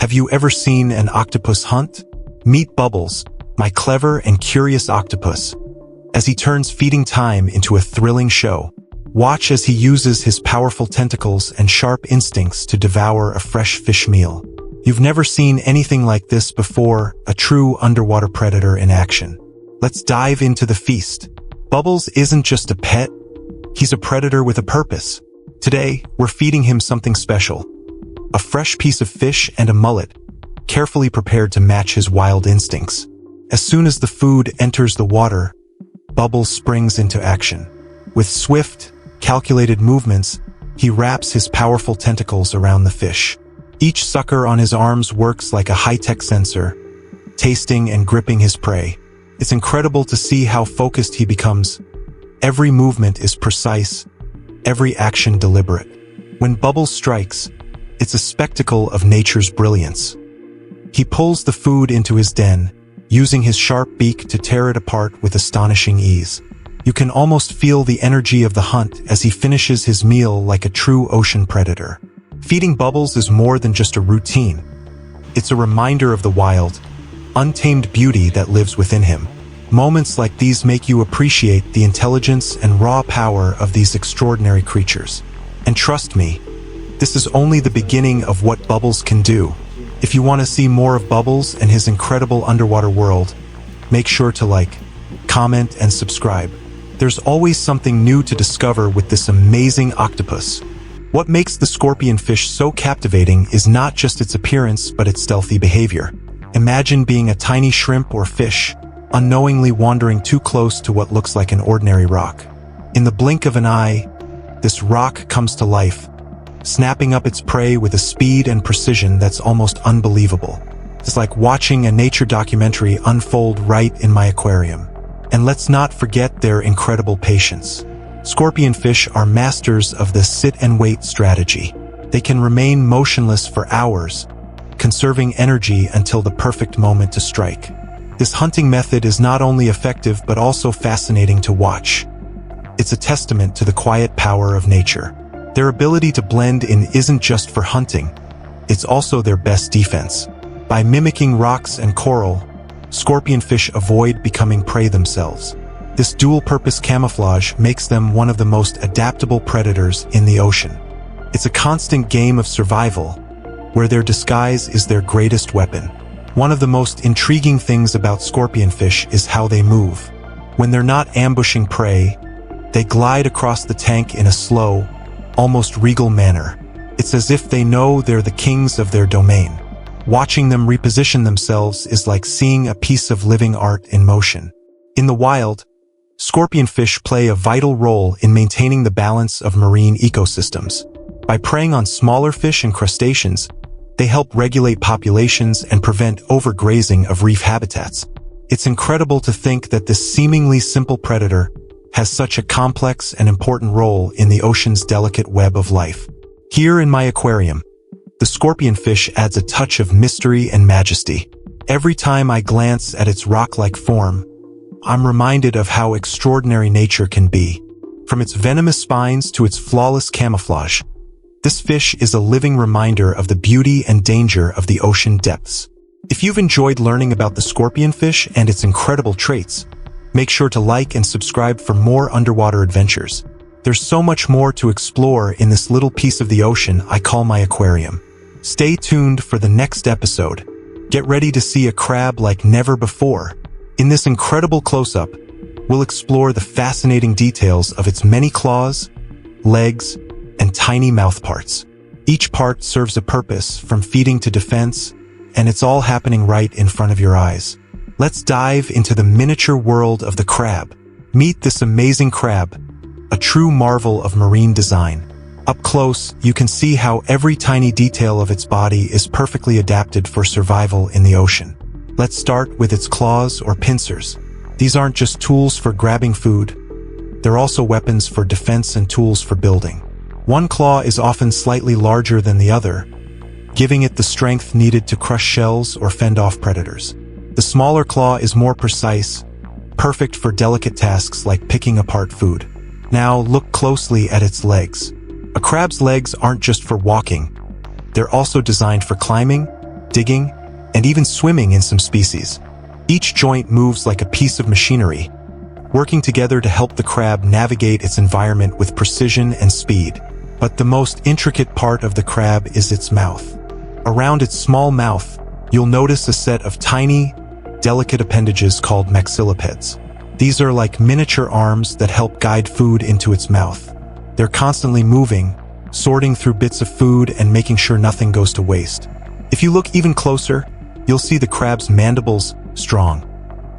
Have you ever seen an octopus hunt? Meet Bubbles, my clever and curious octopus. As he turns feeding time into a thrilling show, watch as he uses his powerful tentacles and sharp instincts to devour a fresh fish meal. You've never seen anything like this before, a true underwater predator in action. Let's dive into the feast. Bubbles isn't just a pet, he's a predator with a purpose. Today, we're feeding him something special. A fresh piece of fish and a mullet, carefully prepared to match his wild instincts. As soon as the food enters the water, Bubbles springs into action. With swift, calculated movements, he wraps his powerful tentacles around the fish. Each sucker on his arms works like a high-tech sensor, tasting and gripping his prey. It's incredible to see how focused he becomes. Every movement is precise, every action deliberate. When Bubbles strikes, it's a spectacle of nature's brilliance. He pulls the food into his den, using his sharp beak to tear it apart with astonishing ease. You can almost feel the energy of the hunt as he finishes his meal like a true ocean predator. Feeding Bubbles is more than just a routine. It's a reminder of the wild, untamed beauty that lives within him. Moments like these make you appreciate the intelligence and raw power of these extraordinary creatures. And trust me, this is only the beginning of what Bubbles can do. If you want to see more of Bubbles and his incredible underwater world, make sure to like, comment, and subscribe. There's always something new to discover with this amazing octopus. What makes the scorpion fish so captivating is not just its appearance, but its stealthy behavior. Imagine being a tiny shrimp or fish, unknowingly wandering too close to what looks like an ordinary rock. In the blink of an eye, this rock comes to life, snapping up its prey with a speed and precision that's almost unbelievable. It's like watching a nature documentary unfold right in my aquarium. And let's not forget their incredible patience. Scorpionfish are masters of the sit-and-wait strategy. They can remain motionless for hours, conserving energy until the perfect moment to strike. This hunting method is not only effective but also fascinating to watch. It's a testament to the quiet power of nature. Their ability to blend in isn't just for hunting, it's also their best defense. By mimicking rocks and coral, scorpionfish avoid becoming prey themselves. This dual-purpose camouflage makes them one of the most adaptable predators in the ocean. It's a constant game of survival, where their disguise is their greatest weapon. One of the most intriguing things about scorpionfish is how they move. When they're not ambushing prey, they glide across the tank in a slow, almost regal manner. It's as if they know they're the kings of their domain. Watching them reposition themselves is like seeing a piece of living art in motion. In the wild, scorpionfish play a vital role in maintaining the balance of marine ecosystems. By preying on smaller fish and crustaceans, they help regulate populations and prevent overgrazing of reef habitats. It's incredible to think that this seemingly simple predator has such a complex and important role in the ocean's delicate web of life. Here in my aquarium, the scorpionfish adds a touch of mystery and majesty. Every time I glance at its rock-like form, I'm reminded of how extraordinary nature can be. From its venomous spines to its flawless camouflage, this fish is a living reminder of the beauty and danger of the ocean depths. If you've enjoyed learning about the scorpionfish and its incredible traits, make sure to like and subscribe for more underwater adventures. There's so much more to explore in this little piece of the ocean I call my aquarium. Stay tuned for the next episode. Get ready to see a crab like never before. In this incredible close-up, we'll explore the fascinating details of its many claws, legs, and tiny mouth parts. Each part serves a purpose, from feeding to defense, and it's all happening right in front of your eyes. Let's dive into the miniature world of the crab. Meet this amazing crab, a true marvel of marine design. Up close, you can see how every tiny detail of its body is perfectly adapted for survival in the ocean. Let's start with its claws or pincers. These aren't just tools for grabbing food, they're also weapons for defense and tools for building. One claw is often slightly larger than the other, giving it the strength needed to crush shells or fend off predators. The smaller claw is more precise, perfect for delicate tasks like picking apart food. Now look closely at its legs. A crab's legs aren't just for walking, they're also designed for climbing, digging, and even swimming in some species. Each joint moves like a piece of machinery, working together to help the crab navigate its environment with precision and speed. But the most intricate part of the crab is its mouth. Around its small mouth, you'll notice a set of tiny, delicate appendages called maxillipeds. These are like miniature arms that help guide food into its mouth. They're constantly moving, sorting through bits of food and making sure nothing goes to waste. If you look even closer, you'll see the crab's mandibles strong.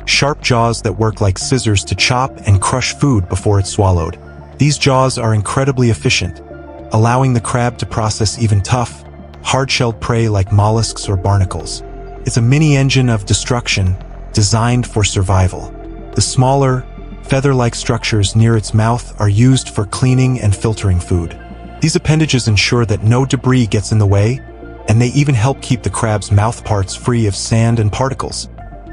Sharp jaws that work like scissors to chop and crush food before it's swallowed. These jaws are incredibly efficient, allowing the crab to process even tough, hard-shelled prey like mollusks or barnacles. It's a mini engine of destruction designed for survival. The smaller, feather-like structures near its mouth are used for cleaning and filtering food. These appendages ensure that no debris gets in the way, and they even help keep the crab's mouth parts free of sand and particles.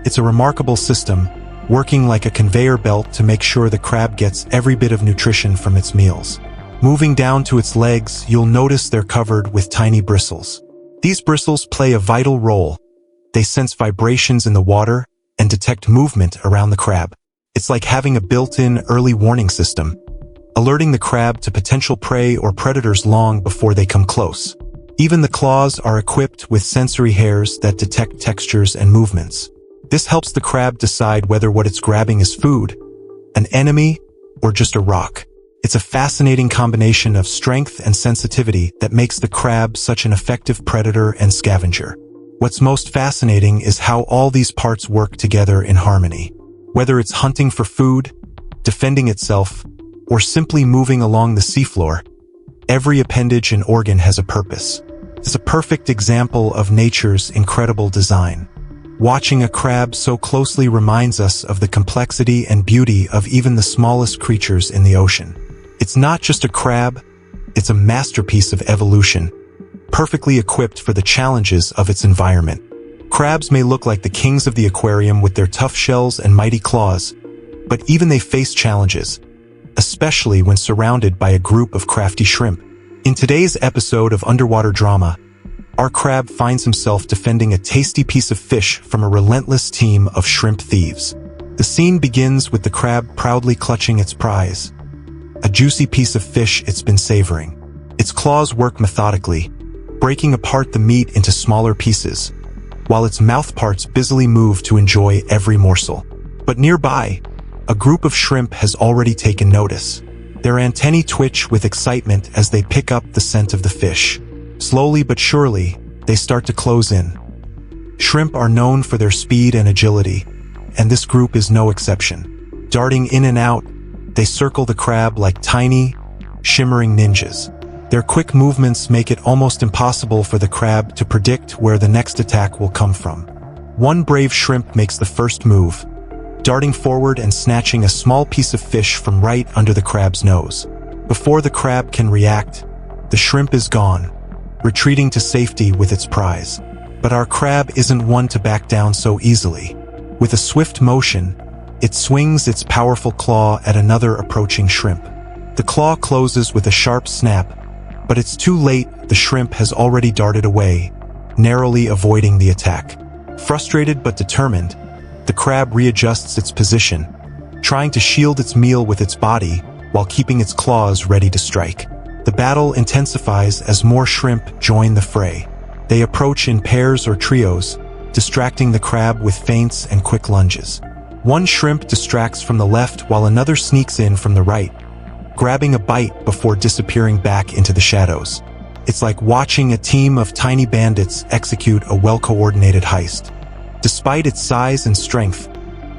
It's a remarkable system, working like a conveyor belt to make sure the crab gets every bit of nutrition from its meals. Moving down to its legs, you'll notice they're covered with tiny bristles. These bristles play a vital role. They sense vibrations in the water and detect movement around the crab. It's like having a built-in early warning system, alerting the crab to potential prey or predators long before they come close. Even the claws are equipped with sensory hairs that detect textures and movements. This helps the crab decide whether what it's grabbing is food, an enemy, or just a rock. It's a fascinating combination of strength and sensitivity that makes the crab such an effective predator and scavenger. What's most fascinating is how all these parts work together in harmony. Whether it's hunting for food, defending itself, or simply moving along the seafloor, every appendage and organ has a purpose. It's a perfect example of nature's incredible design. Watching a crab so closely reminds us of the complexity and beauty of even the smallest creatures in the ocean. It's not just a crab, it's a masterpiece of evolution, perfectly equipped for the challenges of its environment. Crabs may look like the kings of the aquarium with their tough shells and mighty claws, but even they face challenges, especially when surrounded by a group of crafty shrimp. In today's episode of Underwater Drama, our crab finds himself defending a tasty piece of fish from a relentless team of shrimp thieves. The scene begins with the crab proudly clutching its prize, a juicy piece of fish it's been savoring. Its claws work methodically, breaking apart the meat into smaller pieces, while its mouth parts busily move to enjoy every morsel. But nearby, a group of shrimp has already taken notice. Their antennae twitch with excitement as they pick up the scent of the fish. Slowly but surely, they start to close in. Shrimp are known for their speed and agility, and this group is no exception. Darting in and out, they circle the crab like tiny, shimmering ninjas. Their quick movements make it almost impossible for the crab to predict where the next attack will come from. One brave shrimp makes the first move, darting forward and snatching a small piece of fish from right under the crab's nose. Before the crab can react, the shrimp is gone, retreating to safety with its prize. But our crab isn't one to back down so easily. With a swift motion, it swings its powerful claw at another approaching shrimp. The claw closes with a sharp snap, but it's too late. The shrimp has already darted away, narrowly avoiding the attack. Frustrated but determined, the crab readjusts its position, trying to shield its meal with its body while keeping its claws ready to strike. The battle intensifies as more shrimp join the fray. They approach in pairs or trios, distracting the crab with feints and quick lunges. One shrimp distracts from the left while another sneaks in from the right, grabbing a bite before disappearing back into the shadows. It's like watching a team of tiny bandits execute a well-coordinated heist. Despite its size and strength,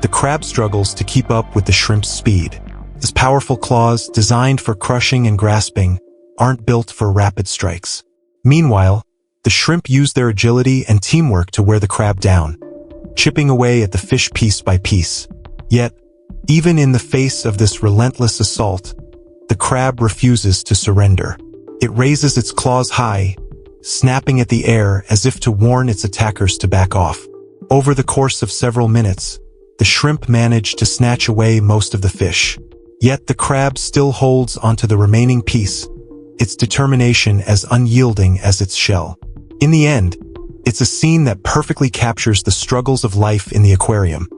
the crab struggles to keep up with the shrimp's speed. Its powerful claws, designed for crushing and grasping, aren't built for rapid strikes. Meanwhile, the shrimp use their agility and teamwork to wear the crab down, chipping away at the fish piece by piece. Yet, even in the face of this relentless assault, the crab refuses to surrender. It raises its claws high, snapping at the air as if to warn its attackers to back off. Over the course of several minutes, the shrimp manage to snatch away most of the fish. Yet the crab still holds onto the remaining piece, its determination as unyielding as its shell. In the end, It's a scene that perfectly captures the struggles of life in the aquarium.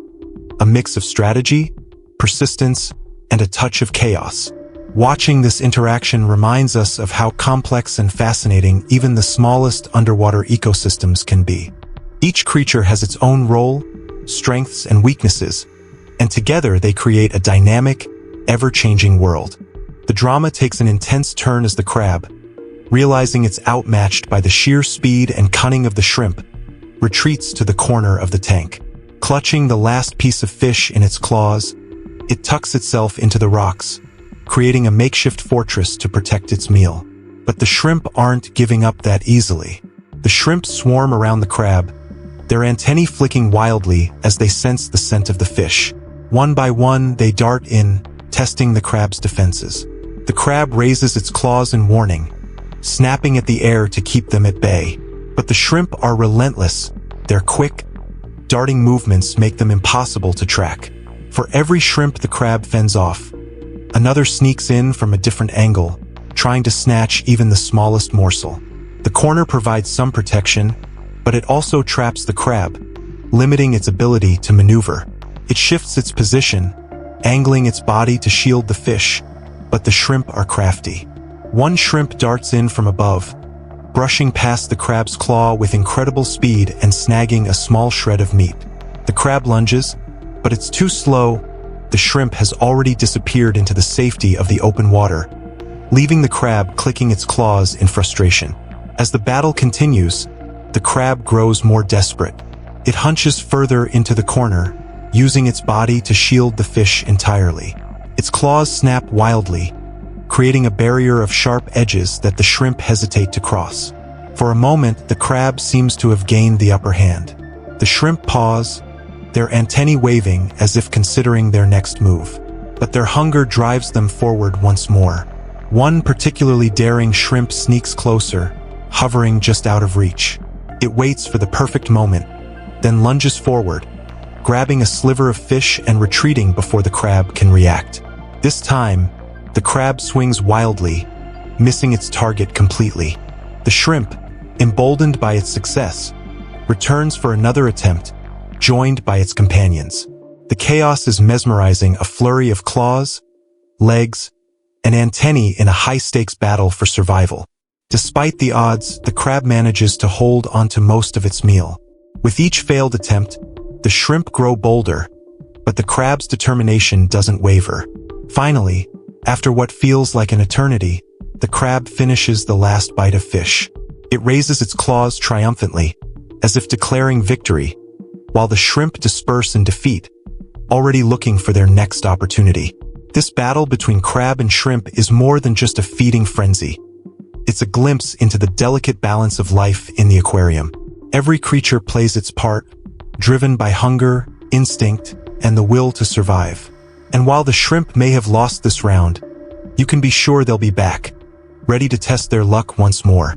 A mix of strategy, persistence, and a touch of chaos. Watching this interaction reminds us of how complex and fascinating even the smallest underwater ecosystems can be. Each creature has its own role, strengths, and weaknesses, and together they create a dynamic, ever-changing world. The drama takes an intense turn as the crab, realizing it's outmatched by the sheer speed and cunning of the shrimp, retreats to the corner of the tank. Clutching the last piece of fish in its claws, it tucks itself into the rocks, creating a makeshift fortress to protect its meal. But the shrimp aren't giving up that easily. The shrimp swarm around the crab, their antennae flicking wildly as they sense the scent of the fish. One by one, they dart in, testing the crab's defenses. The crab raises its claws in warning, snapping at the air to keep them at bay. But the shrimp are relentless. Their quick, darting movements make them impossible to track. For every shrimp the crab fends off, another sneaks in from a different angle, trying to snatch even the smallest morsel. The corner provides some protection, but it also traps the crab, limiting its ability to maneuver. It shifts its position, angling its body to shield the fish, but the shrimp are crafty. One shrimp darts in from above, brushing past the crab's claw with incredible speed and snagging a small shred of meat. The crab lunges, but it's too slow. The shrimp has already disappeared into the safety of the open water, leaving the crab clicking its claws in frustration. As the battle continues, the crab grows more desperate. It hunches further into the corner, using its body to shield the fish entirely. Its claws snap wildly, creating a barrier of sharp edges that the shrimp hesitate to cross. For a moment, the crab seems to have gained the upper hand. The shrimp pause, their antennae waving as if considering their next move. But their hunger drives them forward once more. One particularly daring shrimp sneaks closer, hovering just out of reach. It waits for the perfect moment, then lunges forward, grabbing a sliver of fish and retreating before the crab can react. This time, the crab swings wildly, missing its target completely. The shrimp, emboldened by its success, returns for another attempt, joined by its companions. The chaos is mesmerizing, a flurry of claws, legs, and antennae in a high-stakes battle for survival. Despite the odds, the crab manages to hold onto most of its meal. With each failed attempt, the shrimp grow bolder, but the crab's determination doesn't waver. Finally, after what feels like an eternity, the crab finishes the last bite of fish. It raises its claws triumphantly, as if declaring victory, while the shrimp disperse in defeat, already looking for their next opportunity. This battle between crab and shrimp is more than just a feeding frenzy. It's a glimpse into the delicate balance of life in the aquarium. Every creature plays its part, driven by hunger, instinct, and the will to survive. And while the shrimp may have lost this round, you can be sure they'll be back, ready to test their luck once more.